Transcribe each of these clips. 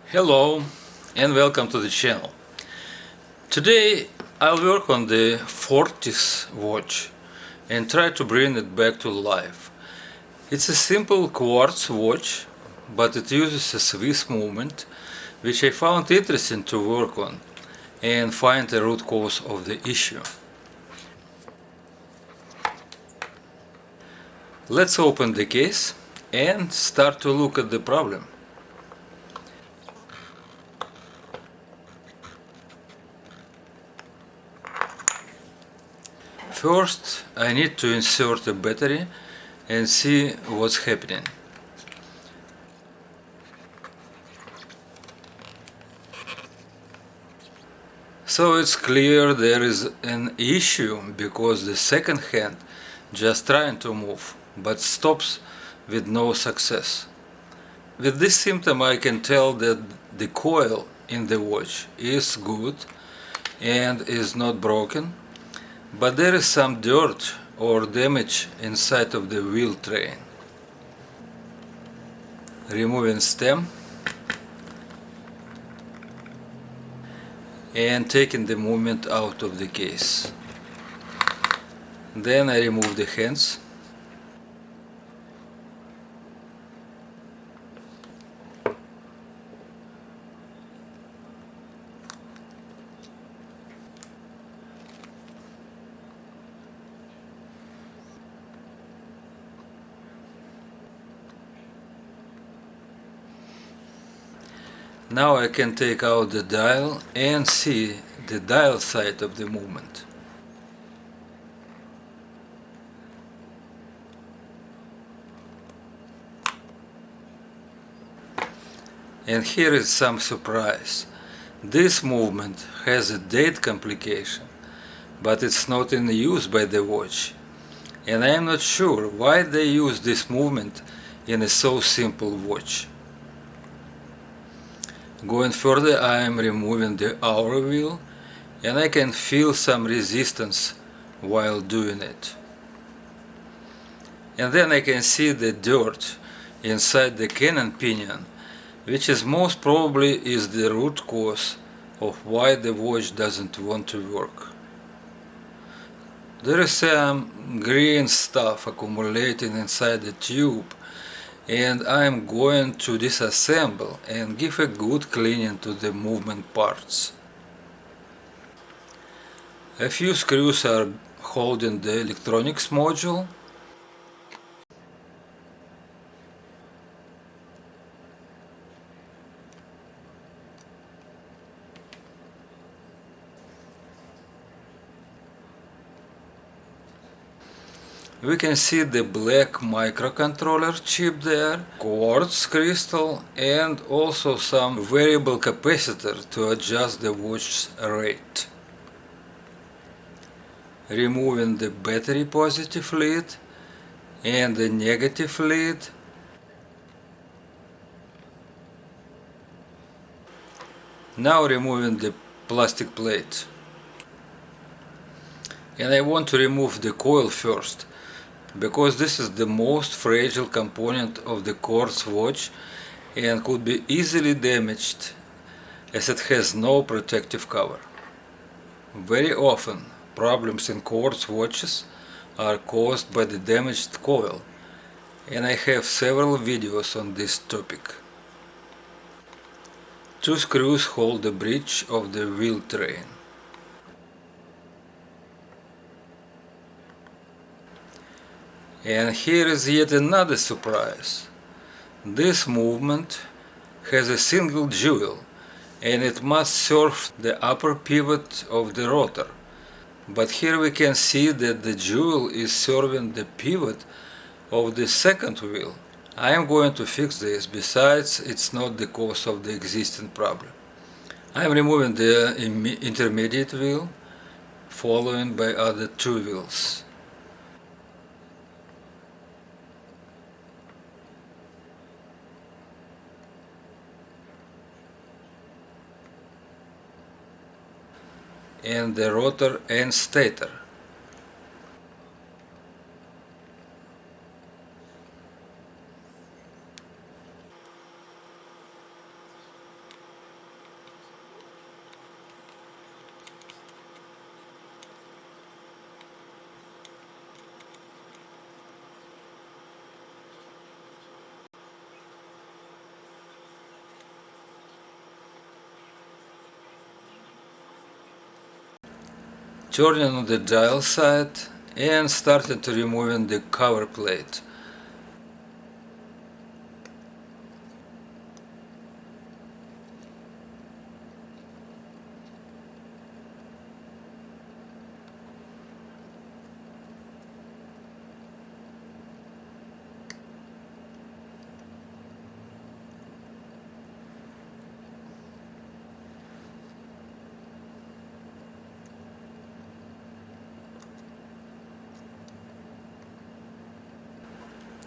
Hello and welcome to the channel. Today I'll work on the Fortis watch and try to bring it back to life. It's a simple quartz watch, but it uses a Swiss movement which I found interesting to work on and find the root cause of the issue. Let's open the case and start to look at the problem. First, I need to insert a battery and see what's happening. So it's clear there is an issue because the second hand just trying to move but stops with no success. With this symptom I can tell that the coil in the watch is good and is not broken, but there is some dirt or damage inside of the wheel train. Removing stem and taking the movement out of the case. Then I remove the hands. Now I can take out the dial and see the dial side of the movement. And here is some surprise. This movement has a date complication, but it's not in use by the watch. And I am not sure why they use this movement in a so simple watch. Going further, I am removing the hour wheel and I can feel some resistance while doing it. And then I can see the dirt inside the cannon pinion, which is most probably is the root cause of why the watch doesn't want to work. There is some green stuff accumulating inside the tube, and I am going to disassemble and give a good cleaning to the movement parts. A few screws are holding the electronics module. We can see the black microcontroller chip there, quartz crystal, and also some variable capacitor to adjust the watch's rate. Removing the battery positive lead and the negative lead. Now removing the plastic plate. And I want to remove the coil first, because this is the most fragile component of the quartz watch and could be easily damaged as it has no protective cover. Very often problems in quartz watches are caused by the damaged coil, and I have several videos on this topic. Two screws hold the bridge of the wheel train. And here is yet another surprise. This movement has a single jewel and it must serve the upper pivot of the rotor. But here we can see that the jewel is serving the pivot of the second wheel. I am going to fix this, besides it's not the cause of the existing problem. I am removing the intermediate wheel, followed by other two wheels. And the rotor and stator. Turning on the dial side and starting to removing the cover plate.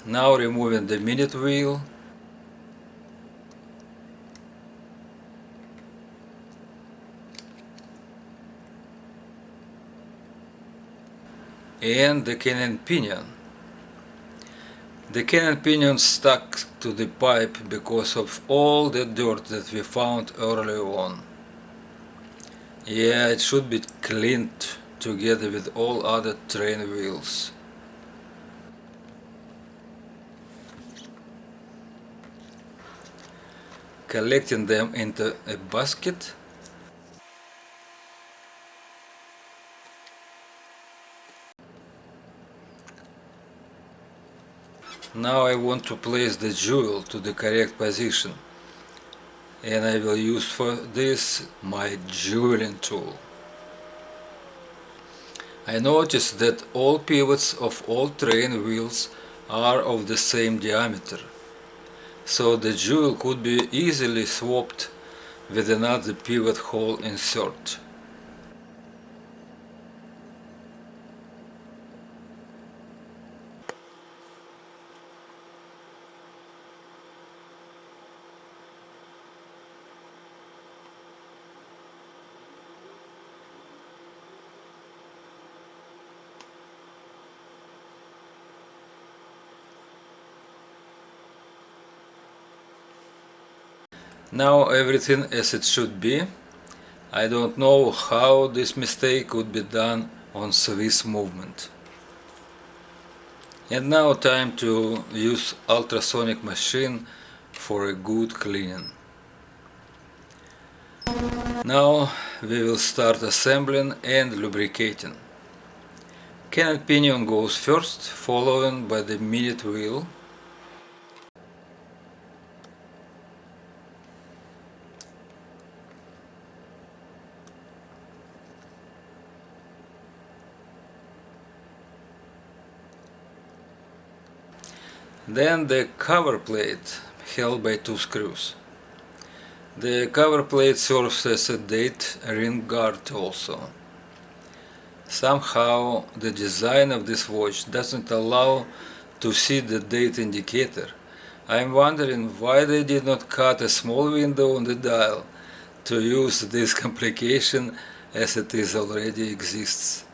Now removing the minute wheel and the cannon pinion. The cannon pinion stuck to the pipe because of all the dirt that we found earlier on. Yeah, it should be cleaned together with all other train wheels. Collecting them into a basket. Now I want to place the jewel to the correct position, and I will use for this my jeweling tool. I noticed that all pivots of all train wheels are of the same diameter, so the jewel could be easily swapped with another pivot hole insert. Now everything as it should be. I don't know how this mistake could be done on Swiss movement. And now time to use ultrasonic machine for a good cleaning. Now we will start assembling and lubricating. Cannon pinion goes first, followed by the minute wheel. Then the cover plate held by two screws. The cover plate serves as a date ring guard also. Somehow the design of this watch doesn't allow to see the date indicator. I'm wondering why they did not cut a small window on the dial to use this complication as it is already exists.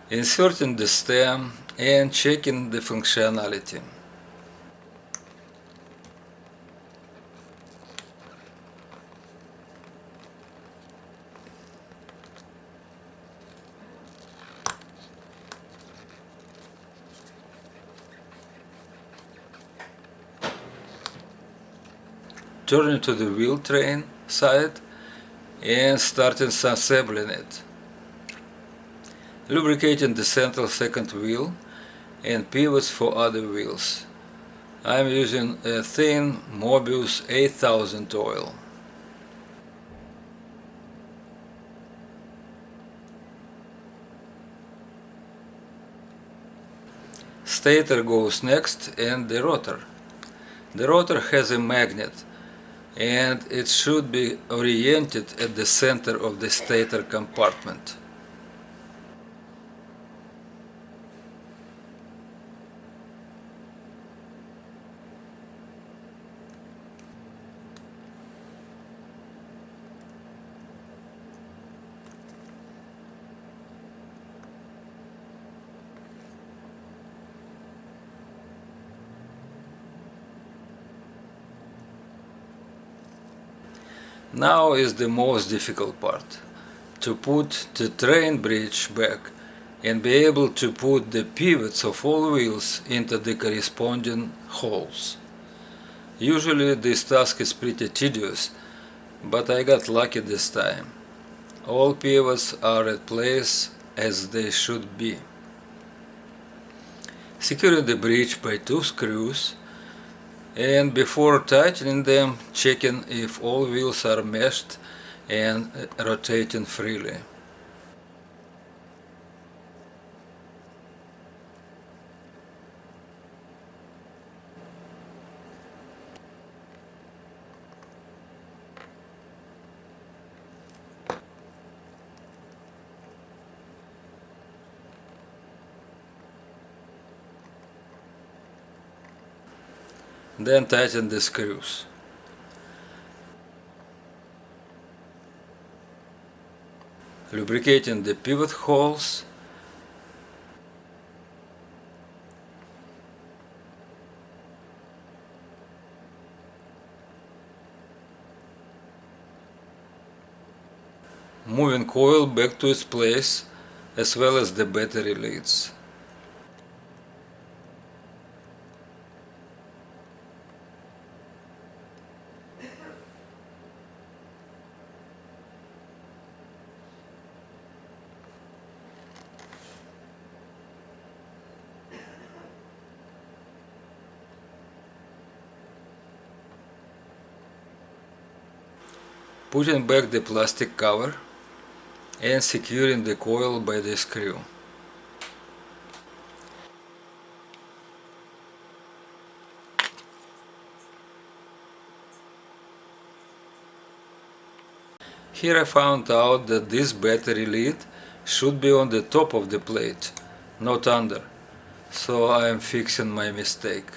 Inserting the stem and checking the functionality. Turning to the wheel train side and starting assembling it. Lubricating the central second wheel and pivots for other wheels. I'm using a thin Mobius 8000 oil. Stator goes next and the rotor. The rotor has a magnet and it should be oriented at the center of the stator compartment. Now is the most difficult part, to put the train bridge back and be able to put the pivots of all wheels into the corresponding holes. Usually this task is pretty tedious, but I got lucky this time. All pivots are at place as they should be. Securing the bridge by 2 screws, and before tightening them, checking if all wheels are meshed and rotating freely. Then tighten the screws. Lubricating the pivot holes. Moving coil back to its place, as well as the battery leads. Putting back the plastic cover and securing the coil by the screw. Here I found out that this battery lead should be on the top of the plate, not under, so I am fixing my mistake.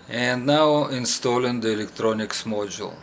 And now installing the electronics module.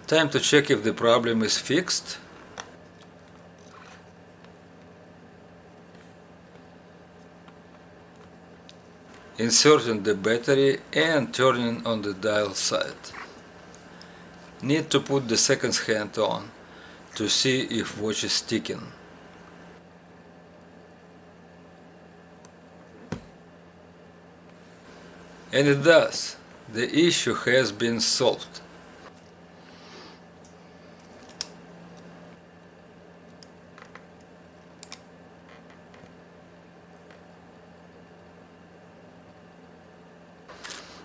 Time to check if the problem is fixed. Inserting the battery and turning on the dial side. Need to put the second hand on to see if watch is ticking. And it does. The issue has been solved.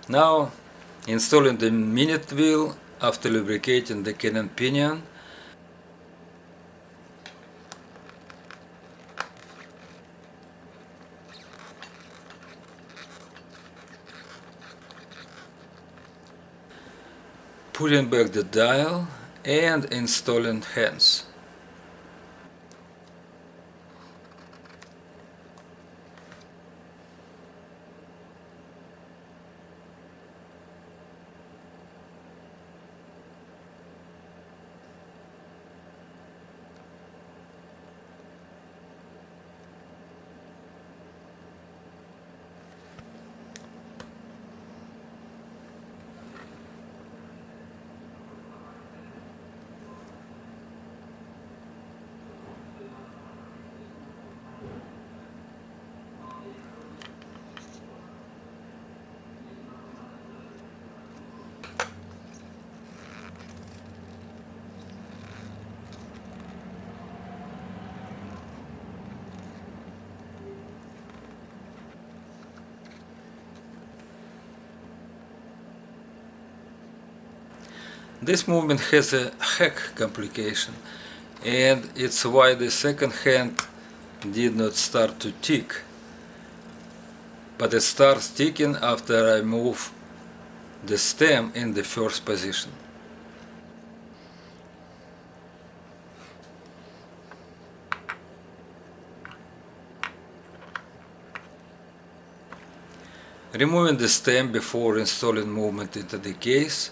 Now, installing the minute wheel after lubricating the cannon pinion. Putting back the dial and installing hands. This movement has a hack complication, and it's why the second hand did not start to tick, but it starts ticking after I move the stem in the first position. Removing the stem before installing movement into the case.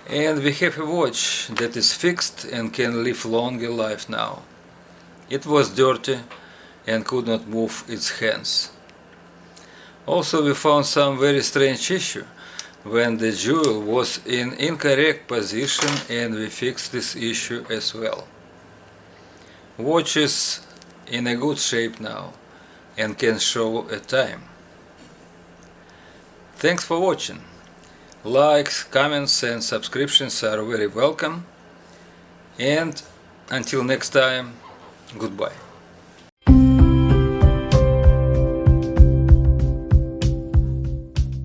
And we have a watch that is fixed and can live longer life now. It was dirty and could not move its hands. Also, we found some very strange issue when the jewel was in incorrect position, and we fixed this issue as well. Watch is in a good shape now and can show a time. Thanks for watching. Likes, comments and subscriptions are very welcome. And until next time, goodbye.